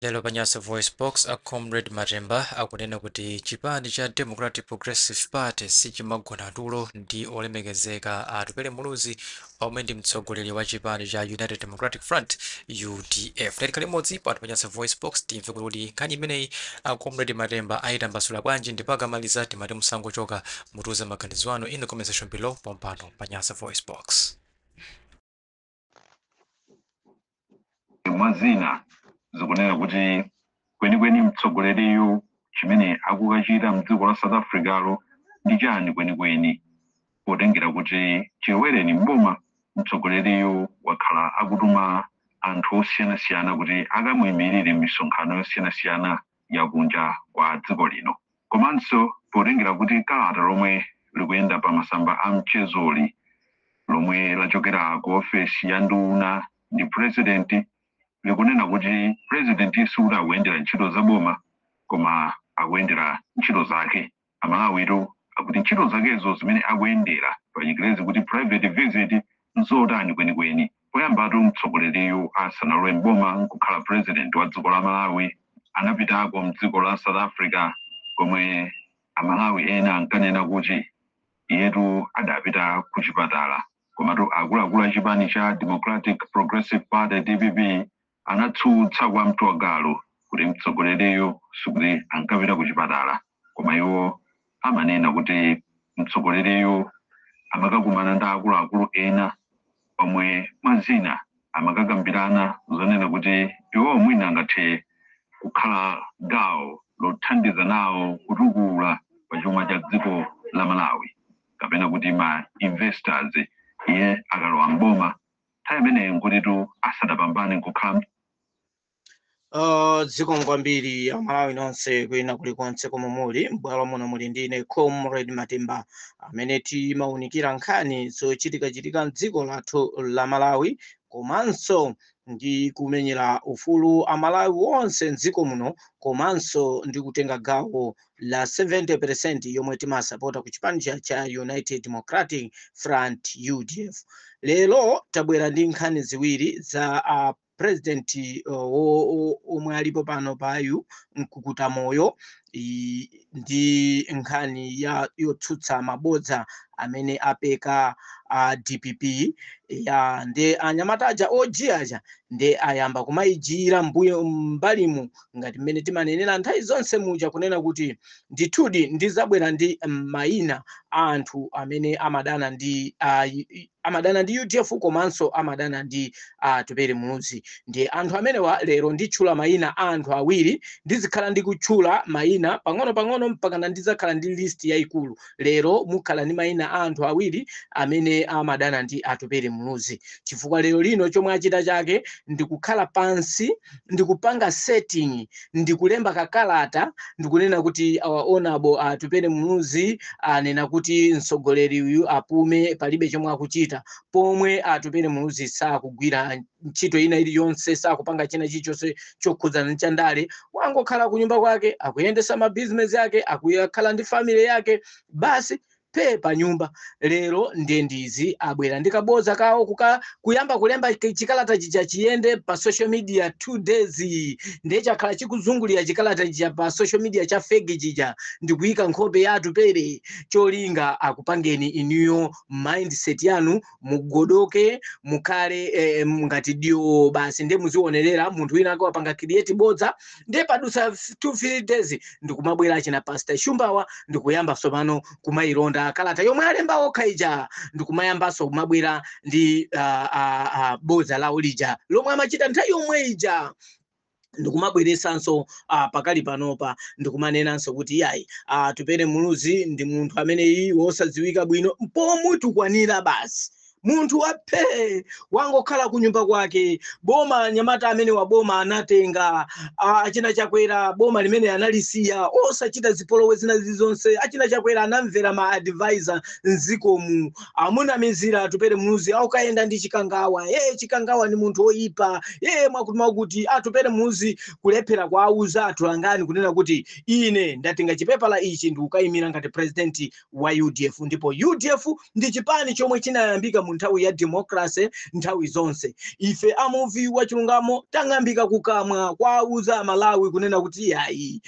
Lelo Panyasa Voice Box a Comrade Matemba akunena kuti chipani cha Democratic Progressive Party sichimagona tulo ndi olemekezeka atupele muluzi omwe ndi mtsogoleri wa chipani cha United Democratic Front UDF. Lero limodzi pa Panyasa Voice Box timve kuti nkhani imeneyi a Comrade Matemba ayitambasula bwanji ndipo akamaliza timati musangochoka mutuze maganizo anu in the comment section below pompano Panyasa Voice Box. Mwazina zikunena kuti kwenikweni mtsogoleriyu chimene akukachita mdziko la South Africa ndi chani kwenikweni potengera kuti chiwereni mboma mtsogoleriyu wakhala akutuma anthu osiyanasiyana kuti akamuyimirire misonkhano yosiyanasiyana yakunja kwa dziko lino, komanso potengera kuti kalata lomwe likuyenda pa masamba a mchezoli lomwe lachokera ku ofesi ya nduna ndi president likunena kuti president suda akuyendera ntchito za boma koma akuyendera ntchito zake. Amalawitu akuti ntchito zakezo zimene akuyendera pachingirezi kuti private visit nzotani kwenikweni. Poyambatu mtsogoleriyu asanalowe mboma nkukhala president wa dziko la Malawi anapitako mdziko la South Africa komwe amalawi ena ankanena kuti iyetu adapita ku chipatala, komatu akuluakulu a chipani cha Democratic Progressive Party DPP anatsutsa kwa mtwagalo kuti mtsogoleriyo sikuti ankapita ku chipatala, koma iwo amanena kuti mtsogoleriyo amakakumana ndi akuluakulu ena omwe mwazina amakakambirana zonena kuti iwo mwina angathe kukhala gawo lothandiza nawo kutukula pa chuma cha dziko la Malawi kapena kuti ma investors iye akalowa mboma nthawi imeneyo nkutitu asadapambane nkukhala dziko kwambiri amalawi nonse kwina kulikonse komwe muli m'bwalo muno muli ndine Comrade Matemba amene timawunikira nkhani zochitika m'dziko lathu la Malawi komanso ndi kumenyera ufulu amalawi wonse m'dziko muno komanso ndi kutenga gawo la 70% yomwe timasapota ku chipani cha United Democratic Front UDF. Lero tabwera ndi nkhani ziwiri za president omwe alipo pano payu mkukuta moyo ndi nkhani yotsutsa mabodza amene apeka DPP ya ndi anyamataja ojiaja ndi ayamba kumayijira mbuyo mbalimu ngati mmene timanenera nthawi zonse muja kunena kuti ndithudi ndizabwera ndi mayina anthu amene amadana ndi UDF komanso amadana ndi atupere muluzi. Ndi anthu amenewa lero nditchula mayina anthu awiri ndizikhala ndi kutchula mayina pang'ono mpakana ndizakhala ndi list yayikulu. Lero mukhala ndi mayina anthu awiri amene amadana ndi atupere muluzi chifukwa lero lino chomwe achita chake ndikukhala pansi ndikupanga setting ndikulemba kakalata ndikunena kuti our honorable atupere muluzi anena kuti mtsogoleri uyu apume palibe chomwe akuchita pomwe atupere muluzi sakugwira ntchito ina iliyonse sakupanga china chilichonse chokhudzana ndi chandale wangokhala ku nyumba kwake akuyendesa mabizinesi yake akuyakhala ndi family yake basi pa nyumba. Lero ndizi abwera ndikabodza kawo kuyamba kulemba chikalata chija chiyende pa social media 2 days ndiye chakhala chikuzungulira chikalata chija pa social media cha fake chija ndikuyika nkhope ya atupere cholinga akupangeni inuyo mindset yanu mugodoke mukhale ngati dio basi ndiye muzionerera munthu wina akapanga create bodza ndiye padusa 2-3 days ndikumabwera achina Pastor Shumbawa ndikuyamba sopano kumayironda kalata yomwe alemba okha ija ndikumayambaso kumabwera ndi bodza lawo lija lomwe amachita nthawi yomwe ija ndikumabweresanso pakali panopa ndikumanenanso kuti yayi atupere muluzi ndi munthu amene wosadziwika bwino pomutukwanira basi munthu waphe wangokhala ku nyumba kwake boma nyamata amene wa boma anatenga achina chakwera boma limene analisiya osachita zipolowe zina zizonse achina chakwera anamvera ma advisor nzikomu amunamizira atupere muluzi aukayenda ndi chikangawa chikangawa ni munthu oyipa mwakuti atupere muluzi kulephera kwa auza atulangani kunena kuti ine ndatenga chipepala ichi ndikukayimira ngati president wa UDF ndipo UDF ndi chipani chomwe chinayambika mu nthawi ya democracy nthawi zonse. Ife amuvi wa chilungamo tang'ambika kukamwa kwauza Malawi kunena kuti yayi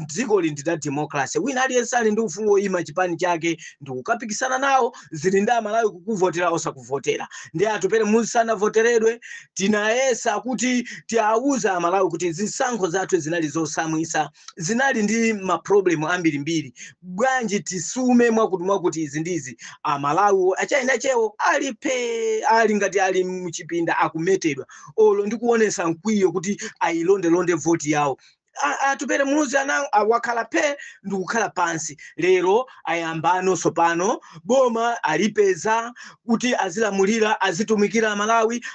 dziko li ndida democracy, wina aliyense ali ndi ufulu woyima chipani chake ndi kukapikisana nawo, zili ndi Malawi kukuvotera osakuvotera. Ndi atupere musanavoteredwe tinayesa kuti tiauza Malawi kuti zisankho zathu zinali zosamwisa, zinali ndi maproblemu ambirimbiri. Bwanji tisume mwakuti izi ndizi Malawi achaina chewo ali ngati ali muchipinda akumetedwa olo ndi kuonesa mkwiyo kuti ayilonde voti yawo. Atupere Muluzi wakhala pe ndi kukhala pansi. Lero ayambano sopano boma alipeza kuti azilamulira azitumikira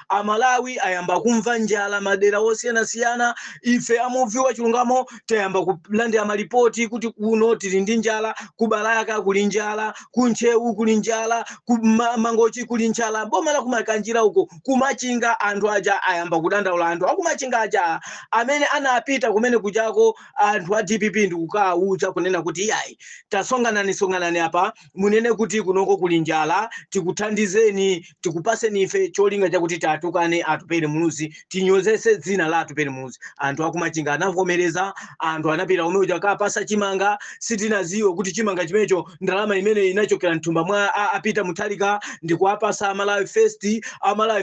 Amalawi ayamba kumva njala madera osiyanasiyana. Ife amuvi wa chilungamo tayamba kulandira malipoti kuti kuno tili ndi njala, kubalaka kuli njala, kunchewu kuli njala, kumangochi kuli njala. Boma la kumakanjira uko kumachinga anthu aja ayamba kudandaula anthu akumachinga aja amene anapita kumene jako anthu a DPP ndi kukauza kunena kuti yayi tasonganani apa munene kuti kunoko kuli njala, tikuthandizeni tikupaseni ife cholinga chakuti tatukane Atupere Muluzi, tinyozese dzina la Atupere Muluzi. Anthu akumachinga anavomereza, anthu anapita kumene uja kapasa chimanga, sitinaziwe kuti chimanga chimecho ndalama imene inachokera mthumba mwa apita muthalika ndi kuapasa Amalawi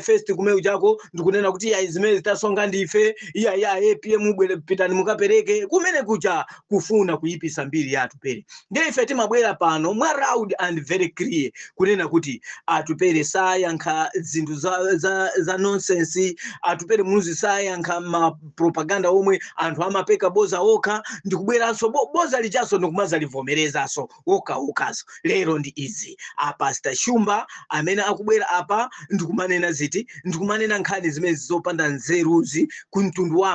First kumene ujako ndikunena kuti yayi zimene zitasonga ndife iya APM bwere pitani mukapereke kumene kuja kufuna kuyipisa mbiri ya Atupere. Ndiye ife timabwera pano mwa loud and very clear kunena kuti Atupere sayankha zinthu za nonsense, Atupere Muluzi sayankha ma propaganda omwe anthu amapeka boza okha ndikubweranso boza lichaso ndikumaza livomerezaso okaso. Lero ndi izi Pastor Shumba amene akubwera apa ndikumanena ndikumanena nkhani zimene zopanda nzeruzi ku mtundu wa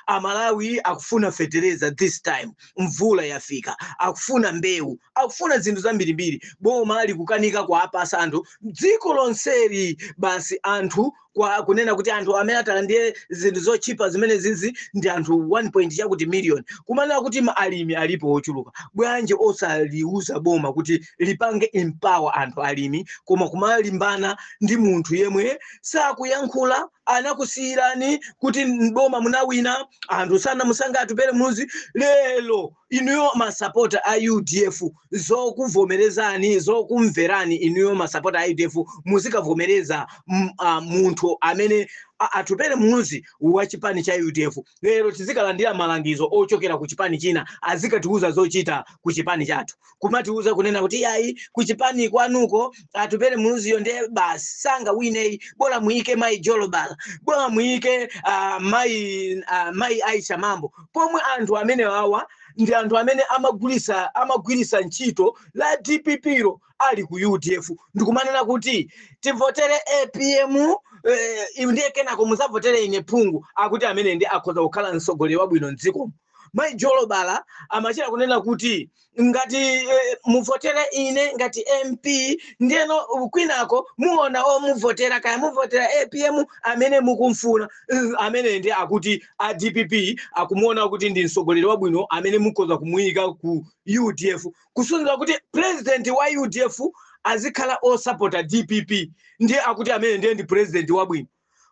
Amalawi akufuna fertilizer this time, mvula yafika, akufuna mbewu, akufuna zinthu zambirimbiri. Boma likukanika kwa apasa anthu dziko lonseri basi anthu kwa kunena kuti anthu amene atalandire zinthu zochipa zimene zizi ndi anthu 1 million. Kumanena kuti alimi alipo ochuluka. Bwanji osaliuza boma kuti lipange empower anthu alimi, koma kumalimbana ndi munthu yemwe sakuyankhula, anakusiyirani kuti boma munawina, anthu sana musanga Atupere Muluzi. Lelo inuyo masapota a UDF zokuvomerezani zokumverani, inuyo masapota a UDF muzikavomereza munthu amene Atupere Muluzi wa chipani cha UDF. Lero tizikalandira malangizo ochokera ku chipani china azikatiuza zochita ku chipani chathu, kumatiuza kunena kuti yayi ku chipani kwanuko Atupere Muluzi yonde basi sanga winei, bora muike mai Jolobala, bora muike mai Aisha Mambo. Pomwe anthu amene wawa ndi anthu amene amagwirisa ntchito la DPP ro ali ku UDF. Ndikumanena kuti tivotere APM ndiye kenako muzavotere ine phungu akuti amene ndi akhoza kukhala mtsogoleri wabwino mdziko. Mai Jolobala amachira kunena kuti ngati muvotere ine ngati MP ndeno kwinako muona muvotera kaya muvotera APM amene mukumfuna, amene ndi akuti a DPP akumuona kuti ndi mtsogoleri wabwino amene mukhoza kumuyika ku UDF, kusunza kuti president wa UDF azikhala osupporta DPP ndiye akuti amene ndiye ndi president wabwino.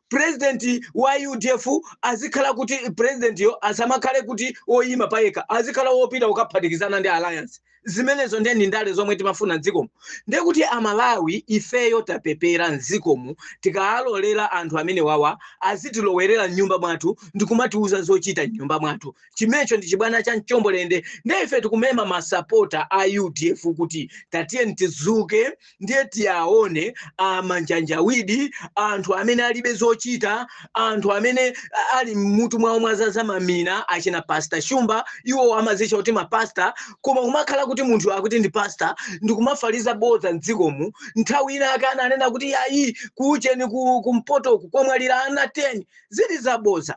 President wa UDF azikhala kuti president yo asamakhale kuti oyima payeka, azikhala wopita ukaphatikizana ndi alliance. Zimenezo ndi ndale zomwe timafuna mdzikomo. Ndiye kuti Amalawi ifeyo tapepera mdzikomo tikalolera anthu amene wawa azitilowerera nyumba mwathu ndikumatiuza zochita nyumba mwathu. Chimecho ndi chibwana cha mchombolende. Ndiye ife tikumema masapota a UDF kuti tatiye ntizuke ndiye tiyaone amanjanjawidi, anthu amene alibe zochita, anthu amene ali mutu mwawo mwazaza mamina achina Pastor Shumba, iwo amazicha kuti mapasta, koma kumakhala kuti munthu akuti ndi pastor ndikumafaliza bodza mdzikomo. Nthawi ina akana anena kuti yayi kucheni kumpoto komwalira ana 10 zili zabodza.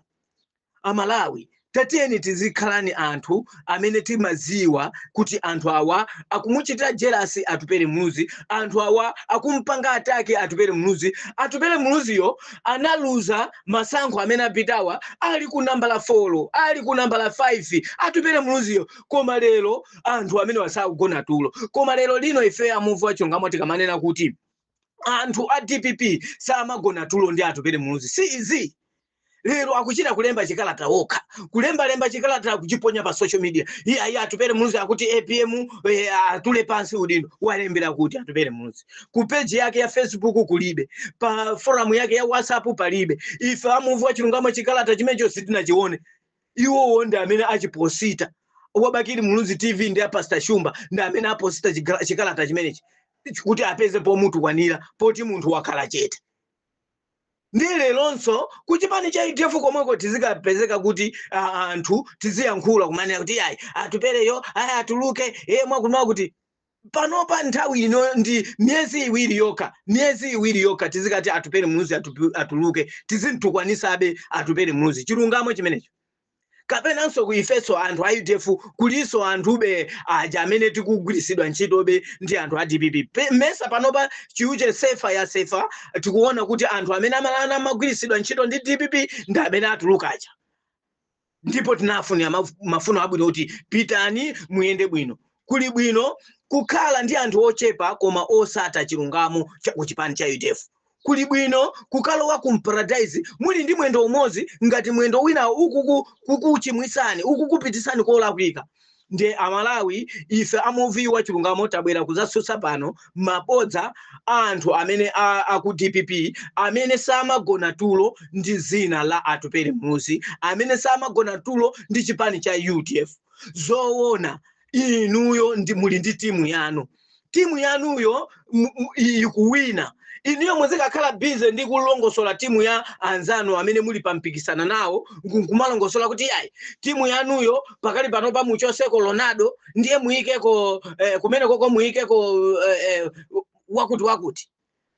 Amalawi tatiyeni tizikhalani anthu amene timaziwa kuti anthu awa akumuchitira jealousy Atupere Muluzi, anthu awa akumpanga atake Atupere Muluzi. Atupere Muluziyo analuza masankho amene apitawa ali ku nambala 4, ali ku nambala 5 Atupere Muluziyo, koma lero anthu amene wasakugona tulo. Koma lero lino ife amuvu achilungamo tikamanena kuti anthu a DPP samagona tulo ndi atupere muluzi si izi. Lero akuchita kulemba chikalata wokha kulemba chikalata kuchiponya pa social media iya atupere muluzi akuti APM atule pansi udindo walembera kuti atupere muluzi ku page yake ya Facebook kulibe pa forum yake ya WhatsApp palibe ife amuvwa chilungamo chikalata chimecho sitinachione iwo wonde amene achiposita wabakiri muluzi TV ndi Pastor Shumba ndi amene aposita chikalata chimenechi kuti apeze po mutu kwanira poti munthu wakhala chete. Ndile lonso kuchipani cha UDF komweko tizikapezeka kuti anthu tiziyankhula kumanena kuti ayi atupereyo ayi atuluke mwakunwa kuti panopa nthawi ino ndi miezi iwiri yokha tizikati atupere muluzi atuluke tizintukwanisabe atupere muluzi chilungamo chimenecho. Kapenanso kuifeso anthu a UDF kuliso anthube aja amene tikugwirisidwa ntchitobe ndi anthu a DPP. Mesa panopa chiuche sefa tikuona kuti anthu amene amagwirisidwa ntchito ndi DPP ndi amene atulukaja. Ndipo tinafunira mafuno abwino kuti pitani muyende bwino. Kuli bwino kukhala ndi anthu ochepa koma osata chilungamo ku chipani cha UDF. Kuli bwino kukalowa ku paradise muli ndi mwendo umozi ngati mwendo wina ukukuchimwisani ukukupitisani kolakwika. Ndiye Amalawi ife amoviwa chilungamo tabwera kuzasusa pano mabodza anthu amene aku DPP amene samagona tulo ndi zina la atupere muluzi amene samagona tulo ndi chipani cha UDF. Zoona inuyo ndi muli ndi timu yanuyo ikuwina. Iniyo mwezekakhala bize ndi kulongosola timu ya anzanu amene muli pampikisana nawo nkumalongosola kuti ayi timu yanuyo pakali panopa muchoseko Ronaldo ndiye muikeko kumene koko muikeko wakuti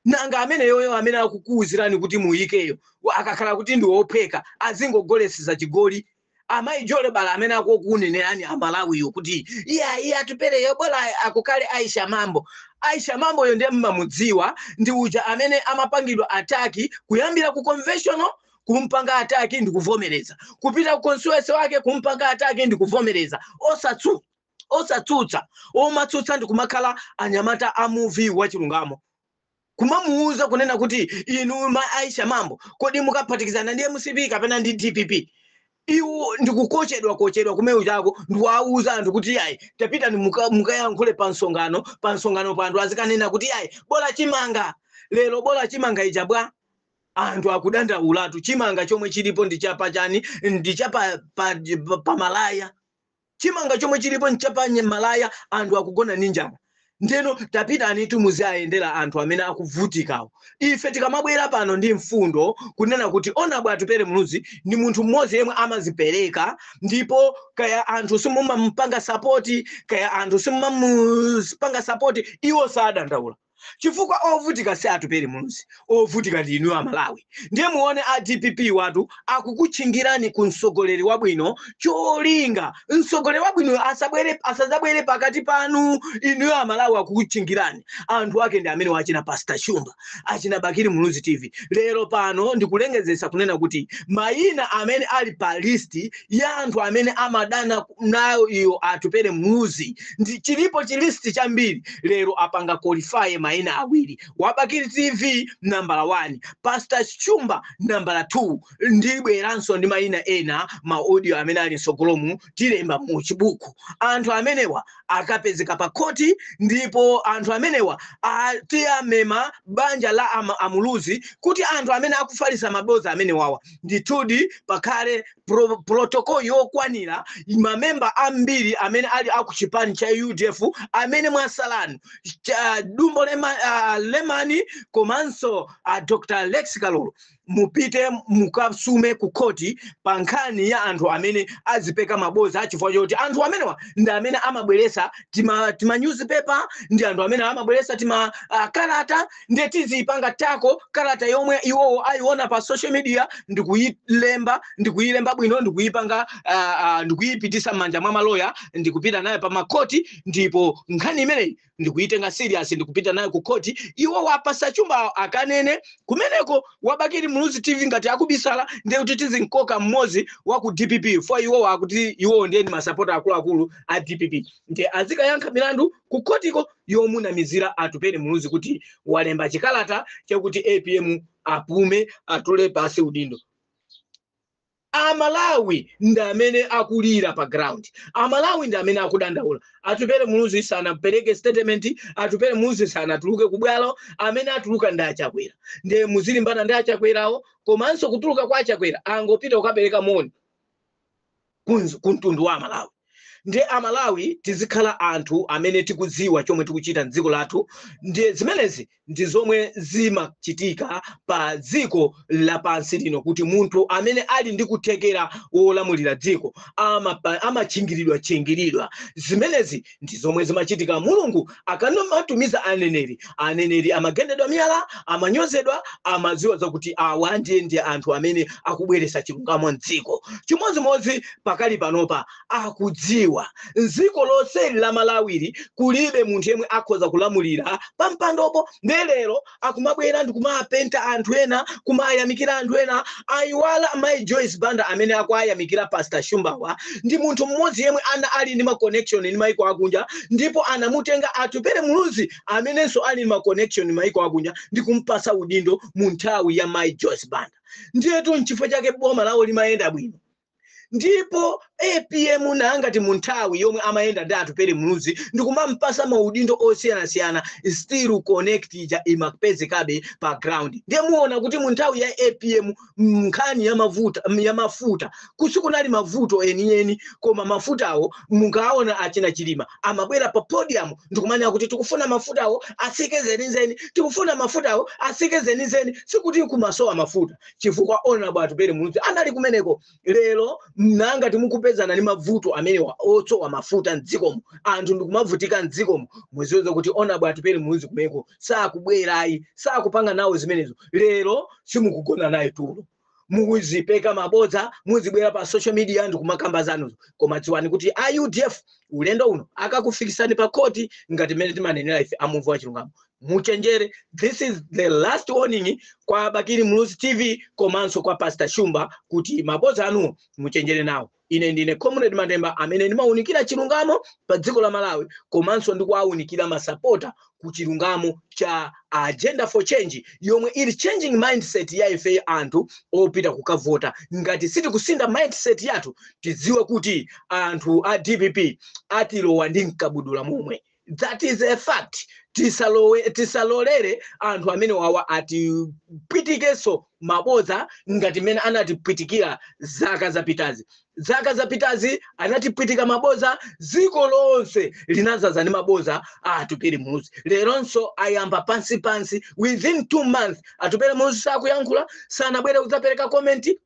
nanga amene yoyo amene akukuuzirani kuti muikeyo akakhala kuti ndi wopheka azingogolesiza chigoli amayi Jole bala amene akokunenerani Amalawiyo kuti iya atupereyo bola akukale Aisha Mambo yo ndiye mmamudziwa ndi uja amene amapangidwa ataki kuyambira ku conventional kumpanga ataki ndi kuvomereza kupita ku constituency wake kumpanga ataki ndi kuvomereza osatsutsa omatsutsa ndi kumakhala anyamata a movie wa chilungamo kumamuuza kunena kuti inu Aisha Mambo kodi mukaphatikizana ndiye MCP kapena ndi DPP. Iwo ndikukochedwa kumeu chako ndiwauza anthu kuti ayi tapita ni mukayankhule pansongano panthu azikanena kuti ayi bola chimanga lero bola chimanga ijabwa anthu akudandaulatu chimanga chomwe chilipo ndichapa chani ndichapa pa malaya chimanga chomwe chilipo ndichapa malaya anthu akugona ninjana. Ndeno tapita ni tumuziayendera anthu amene akuvutikawo. Ife tikamabwera pano ndi mfundo kunena kuti ona bwa atupere muluzi ni munthu mmodzi yemwe amazipereka ndipo kaya anthu simumampanga support kaya anthu simumampanga support iwo sadandaula. Chifukwa ovutika si atupere muluzi ovutika ndi inu Amalawi. Ndiye muone a DPP watu akukuchingirani ku msogoleri wabwino cholinga msogoleri wabwino asazabwere pakati panu inu Amalawi akukuchingirani anthu ake ndi amene wachina Pastor Shumba achina Bakiri Muluzi TV. Lero pano ndikulengezesa kunena kuti mayina amene ali pa listi ya anthu amene amadana nayo iyo atupere muluzi ndi chilipo chilisti chambiri lero apanga qualify mayina awiri Wabakiri TV number 1 Pastor Shumba number 2 ndibweranso ndi mayina ena ma audio amene ali nsogolomu tilemba mu chibuku anthu amenewa akapezeka pa koti ndipo anthu amenewa atiyamema banja la amuluzi kuti anthu amene akufalisa maboza amene wawa nditudi pakale protocol yokwanira mamemba ambiri amene ali akuchipani cha UDF amene mwasalani Dumbo Lemani komanso Dr. Lex Kalolo mupite mukasume ku koti pankhani ya anthu amene azipeka maboza chifukwa choti anthu amenewa ndi amene amabweresa tima newspaper ndi anthu amene amabweresa tima kalata ndi tizipanga tako kalata yomwe iwowo ayiona pa social media ndikuyilemba bwino ndikuyipanga ndikuyipitisa manja mwa maloya ndikupita naye pa makoti ndipo nkhani imeneyi ndikuyitenga serious ndikupita naye ku koti iwo wapasa chumba akanene kumeneko Wabakiri Muluzi TV ngati akubisala ndiye kuti tizinkoka mmozi wa ku DPP for iwo akuti iwo ndiye ndi masapota akulu a DPP ndiye azikayankha milandu ku kotiko yomunamizira Atupele Muluzi kuti walemba chikalata chakuti APM apume atule pasi udindo. Amalawi ndamene akulira pa ground. Amalawi ndamene akudandaula. Atupele Muluzi sana pereke statement, Atupele Muluzi sana tuluke kubwalo, amene atuluka ndi Achakwera. Ndiye muzilimbana ndi Achakwerawo, komanso kutuluka kwa Achakwera angopita ukapereka moni kuntundu wa Amalawi. Ndiye Amalawi tizikhala anthu amene tikudziwa chomwe tikuchita m'dziko lathu, ndiye zimenezi ndi zomwe zimachitika pa dziko lapansi lino kuti munthu amene ali ndi kuthekera wolamulira dziko amachingiridwa. Zimenezi ndi zomwe zimachitika. Mulungu akanamatumiza aneneri amagendedwa miyala, amanyozedwa, amadziwa zakuti awa ndiye anthu amene akubweretsa chilungamo m'dziko. Chimodzimodzi pakali panopa akudziwa nziko lonse la Malawiri kulibe munthu yemwe akhoza kulamulira pampandopo. Lero akumabwera ndi kumapenta anthu ena, kumayamikira anthu ena, ayiwala Mai Joyce Banda amene akuyamikira Pastor Shumbawa ndi munthu mmodzi yemwe ali ndi ma connection ndi maiko akunja, ndipo anamutenga Atupele Muluzi amenenso ali ndi ma connection ndi maiko akunja ndi kumpasa udindo mu nthawi ya Mai Joyce Banda. Ndiyetu n'chifukwa chake boma lawo limayenda bwino. Ndipo APM nangati munthawi yomwe amayenda ndi Atupele Muluzi ndikumampasa maudindo osiyanasiyana still connected imapezekabe pa ground. Ndiye muona kuti munthawi ya APM nkhani ya mafuta kusikunali mavuto enieni, koma mafutawo mungaona achina Chilima amabwera pa podium ndikumanya kuti tikufuna mafutawo asike zenizeni, tikufuna mafutawo asike zenizeni, sikuti kumasowa mafuta chifukwa Honorable Atupele Muluzi anali kumeneko. Lero nangati mukupezana ni mavuto amenewa otsowa mafuta m'dzikomo, anthu ndikumavutika m'dzikomo, muziweza kuti Honorable Atupele Muluzi kumeko sakubwerayi, sakupanga nawo zimenezo. Lero simukugona naye tulo, mukuzipeka mabodza, muzibwera pa social media ndikumakamba zanuzo, koma dziwani kuti UDF ulendo uno akakufikisani pa koti ngati mene timanenera ife amuvu wa chilungamo. Muchenjere. This is the last warning kwa Bakiri Muluzi TV komanso kwa Pastor Shumba kuti mabodza anu muchenjere nawo. Ine ndine Comrade Matemba amene ndimaunikira chilungamo pa dziko la Malawi, komanso ndikuaunikira masapota ku chilungamo cha Agenda for Change yomwe ili changing mindset ya ife anthu opita kukavota. Ngati siti kusinda mindset yathu tidziwe kuti anthu a DPP atilowa ndi mkabudula momwe. That is a fact. Tisalolere anthu amene wawa atipwitikeso mabodza ngati mene anatipwitikira zaka zapitazi. Zaka zapitazi anatipwitika mabodza, dziko lonse linazaza ndi mabodza Atupele Muluzi. Leronso ayamba pansi within 2 months Atupele Muluzi sakuyankhula, sanabwere kudzapereka komenti,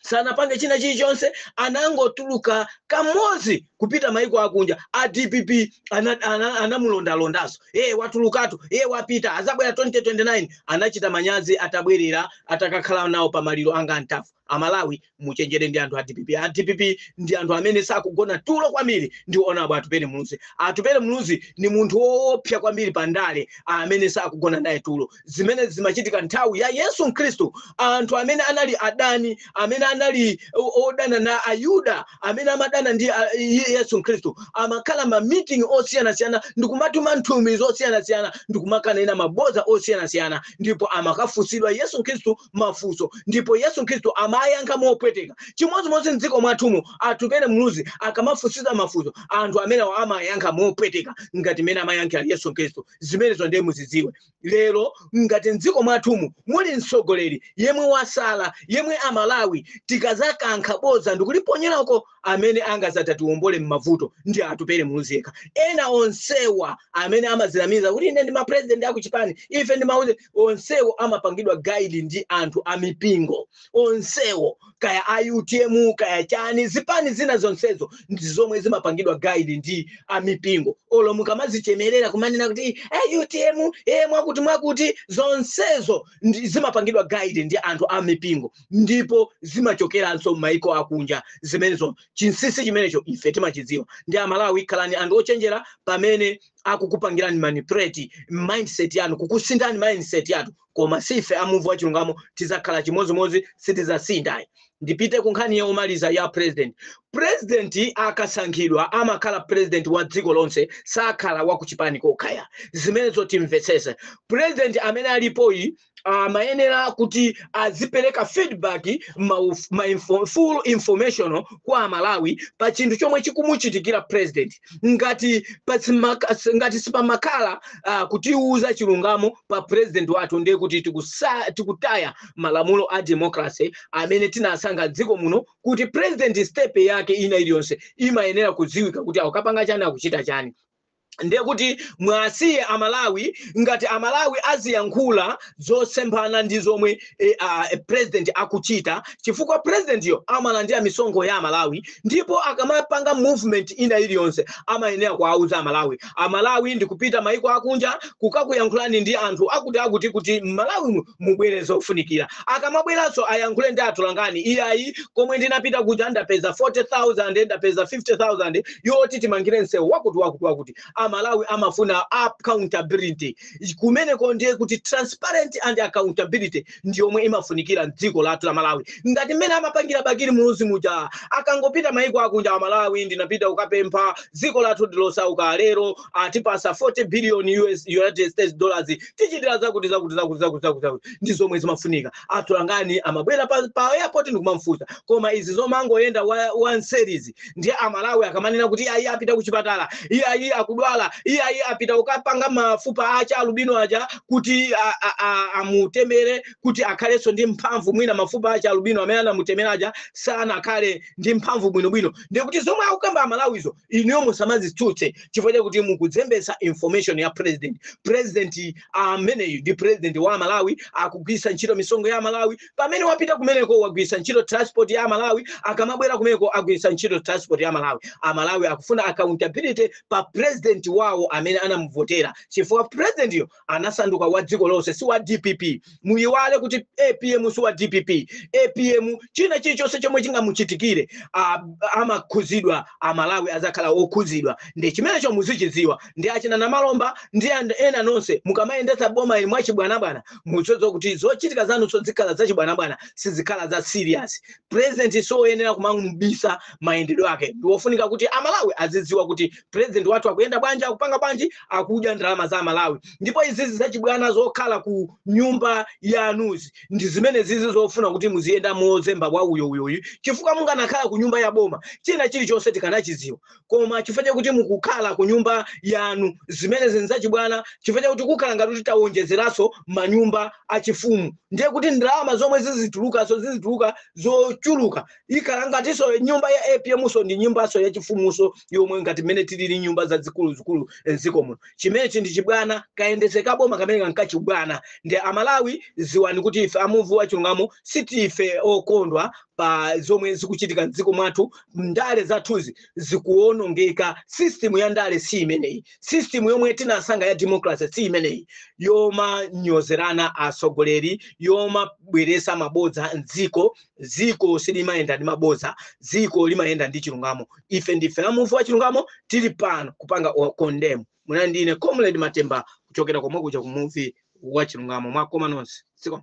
sana pange china chilichonse, anangotuluka kamozi kupita maiko akunja. A DPP anamulondalondaso, watulukatu, wapita, azabwera 2029, anachita manyazi, atabwerera, atakakhala nawo pa maliro anga antafu. Amalawi muchenjere ndi anthu a DPP. A DPP ndi anthu amene sakugona tulo kwambiri ndi Honorable Atupele Muluzi. Atupele Muluzi ni munthu woopsa kwambiri pandale amene sakugona naye tulo. Zimene zimachitika nthawi ya Yesu Khristu, anthu amene anali adani, amene anali odana na Ayuda, amene amadana ndi Yesu Khristu, amakhala ma meeting osiyanasiyana ndikumatuma nthumwi osiyanasiyana ndikumakanena mabodza osiyanasiyana, ndipo amakafusidwa Yesu Khristu mafunso, ndipo Yesu Khristu ayankha mopweteka. Chimodzimodzi m'dziko mwathumu Atupele Muluzi akamafusiza mafunso, anthu amene amayankha mopweteka ngati mene amayankhira Yesu Khristu. Zimenezo ndiye muzidziwe. Lero ngati m'dziko mwathumu muli mtsogoleri yemwe wasala, yemwe Amalawi tikazakankha bodza ndikuliponyerako, amene angazatatiwombole m'mavuto ndi Atupele Muluzi yekha. Ena onsewa amene amaziramiza kuti ine ndi ma president akuchipani, ife ndi mauze, onsewo amapangidwa guide ndi anthu amipingo. Onsewo kaya UTM kaya chani zipani zina zonsezo ndi zomwe zimapangidwa guide ndi amipingo. Olo mukamazichemerera kumanena kuti UTM mwakuti zonsezo zimapangidwa guide ndi anthu amipingo, ndipo zimachokeranso maiko akunja. Zimenezo chinsisi chimenecho ife timachidziwa. Ndi Amalawi khalani anthu ochenjera pamene akukupangirani manipulate mindset yanu kukusindani mindset yanu koma sife amuvu wa chilungamo tizakhala chimodzimodzi sitizasinda. Ndipite kunkhani yomaliza ya president akasankhidwa amakhala president wa dziko lonse sakhala wa kuchipani kokha. Zimenezo timvetsese. President amene alipoyi mayenera kuti azipereka feedback full information kwa Malawi pa chinthu chomwe chikumuchitikira president. Ngati sipamakhala kutiuza chilungamo pa president wathu ndiye kuti tikutaya malamulo a democracy amene tinasankha dziko muno kuti president step yake ina iliyonse imayenera kudziwika kuti akupanga chani akuchita chani. Ndiye kuti mwasiye Amalawi ngati Amalawi aziyankhula zosemphana ndi zomwe president akuchita chifukwa president yo amalandira misonkho ya Amalawi ndipo akamapanga movement ina iliyonse amayenera kuauza Amalawi ndi kupita maiko akunja kukakuyankhulani ndi anthu akuti kuti Malawi mubwere zofunikira. Akamabweranso ayankhule ndi atulangani iyayi komwe ndinapita kuti ndapeza 40,000 ndapeza 50,000 yoti timangire nsewu wakuti Malawi amafuna accountability. Kumeneko ndiye kuti transparent and accountability ndiyo yomwe imafunikira dziko lathu la Malawi. Ngati mmene amapangira bakiri muzi muja akangopita maiko akunja Malawi ndinapita ukapempha dziko lathu ndilosauka lero atipasa 40 billion United States dollars tichitira zakuti ndi zomwe zimafunika. Atulangani amabwera pa airport ndikumamfusa koma izi zomangoyenda one series ndiye Amalawi akamanena kuti iye apita kuchipatala iye akudwala iye apita ukapanga mafupa acha alubino aja kuti amutemere kuti akhalenso ndi mphamvu mwina mafupa acha alubino amene anamutemera aja sana akhale ndi mphamvu bwinobwino. Ndiye kuti zomwe akukamba Amalawizo iniyo musamazitsutse chifukwa kuti mukudzembesa information ya president ameneyu ndi president wa Malawi akugwisa ntchito misonkho ya Malawi pamene wapita kumeneko wagwisa ntchito transport ya Malawi akamabwera kumeneko agwisa ntchito transport ya Malawi. Amalawi akufuna accountability pa president wawo amene anamuvotera chifukwa president yo anasanduka wa dziko lonse si wa DPP. Muyiwale kuti APM si wa DPP. APM china chilichonse chomwe chingamuchitikire amakhuzidwa Amalawi azakhala okhuzidwa. Ndi chimenecho muzichidziwa ndi achina na Malomba ndi ena nonse mukamayendetsa boma ili mwachibwanabwana muzozo kuti zochitika zanu zikhala zachibwanabwana sizikhala za serious. President so yenera kumangubisa mayendedwe ake. Ndiwofunika kuti Amalawi azidziwa kuti president watu akuyenda bwanji akupanga bwanji akudya ndalama za Malawi. Ndipo izi zachibwana zokhala ku nyumba ya nuzi ndi zimene zizi zofuna kuti muziyenda mozemba wa uyo chifukwa munganakhala ku nyumba ya boma china chilichonse tikanachidziwa koma chifukwa kuti mukukhala ku nyumba yanu zimene zinzachibwana chifukwa kuti kukhala ngati kuti tawonjezeranso manyumba achifumu ndiye kuti ndalama zomwe zizituluka zochuluka ikhala ngatinso nyumba ya APM so ndi nyumbaso yachifumuso yomwe ngati mmene tili nyumba za zikulu ziko muno. Chimenechi ndi chibwana kaendese kaboma kamene kankachibwana ndi Amalawi ziwani kuti ife amuvu wa chilungamo sitife okondwa pa zomwe zikuchitika dziko mwathu. Ndale zathuzi zikuonongeka. System ya ndale si imeneyi. System yomwe tinasanga ya democracy si imeneyi yoma nyozerana asogoleri yoma bweresa mabodza dziko silimayenda ndi mabodza dziko limayenda ndi chilungamo. Ife ndife amuvu wa chilungamo tili pano kupanga condemn. Muna ndine Comrade Matemba kuchokera komwe kuja ku movie wa chilungamo mwakoma nonse. Siko